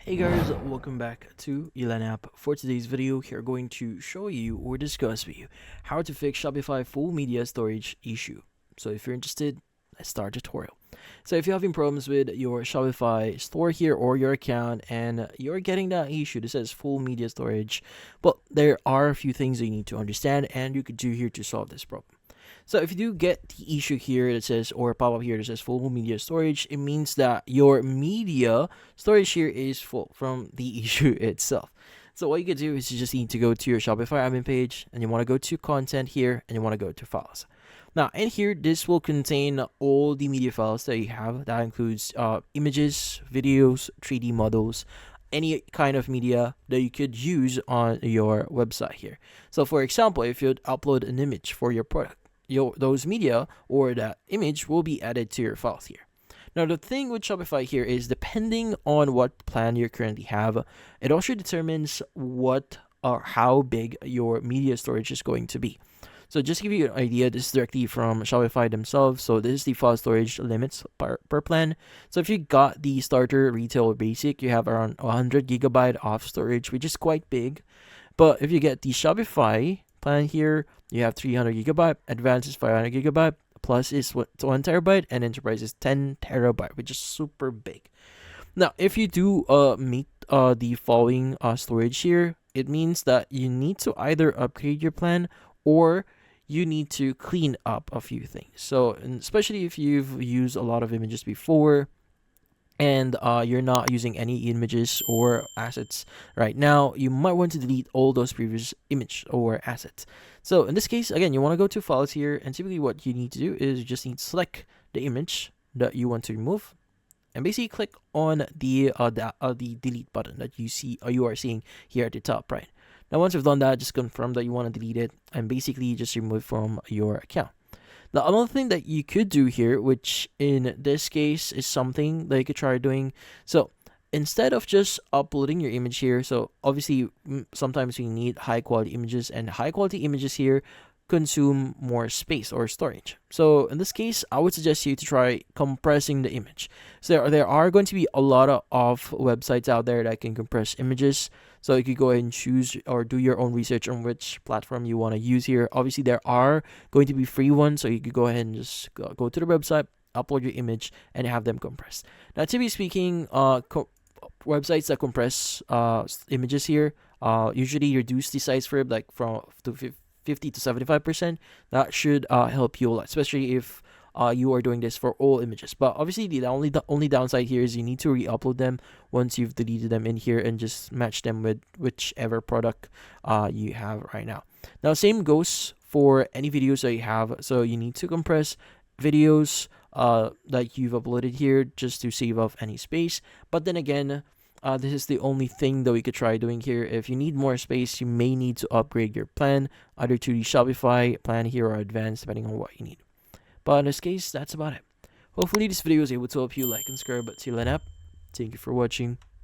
Hey guys, welcome back to Elan app. For today's video, we're going to show you or discuss with you how to fix Shopify full media storage issue. So if you're interested, let's start the tutorial. So if you're having problems with your Shopify store here or your account and you're getting that issue that says full media storage, well, there are a few things that you need to understand and you could do here to solve this problem. So if you do get the issue here that says, or pop up here that says full media storage, it means that your media storage here is full from the issue itself. So what you could do is you just need to go to your Shopify admin page and you want to go to content here and you want to go to files. Now in here, this will contain all the media files that you have. That includes images, videos, 3D models, any kind of media that you could use on your website here. So for example, if you'd upload an image for your product, those media or that image will be added to your files here. Now the thing with Shopify here is depending on what plan you currently have, it also determines what or how big your media storage is going to be. So just to give you an idea, this is directly from Shopify themselves. So this is the file storage limits per plan. So if you got the starter, retail, or basic, you have around 100 gigabyte of storage, which is quite big. But if you get the Shopify plan here, you have 300 gigabyte, advanced is 500 gigabyte, plus is 1 terabyte, and enterprise is 10 terabyte, which is super big. Now, if you do meet the following storage here, it means that you need to either upgrade your plan or you need to clean up a few things. So, especially if you've used a lot of images before, and you're not using any images or assets right now, you might want to delete all those previous image or assets. So in this case, again, you want to go to files here, and typically what you need to do is you just need to select the image that you want to remove, and basically click on the delete button that you are seeing here at the top right. Now once you've done that, just confirm that you want to delete it and basically just remove from your account. Now, another thing that you could do here, which in this case is something that you could try doing. So instead of just uploading your image here, so obviously sometimes we need high quality images, and high quality images here consume more space or storage. So in this case, I would suggest you to try compressing the image. So there are going to be a lot of websites out there that can compress images. So you could go ahead and choose or do your own research on which platform you want to use here. Obviously, there are going to be free ones, so you could go ahead and just go to the website, upload your image, and have them compressed. Now, typically speaking, websites that compress images here usually reduce the size for it, like from to 50 to 75%. That should help you a lot, especially if you are doing this for all images. But obviously the only downside here is you need to re-upload them once you've deleted them in here and just match them with whichever product you have right now. Now same goes for any videos that you have. So you need to compress videos that you've uploaded here just to save off any space. But then again, this is the only thing that we could try doing here. If you need more space, you may need to upgrade your plan either to the Shopify plan here or advanced, depending on what you need. But in this case, that's about it. Hopefully this video was able to help you. Like and subscribe to Elan app. Thank you for watching.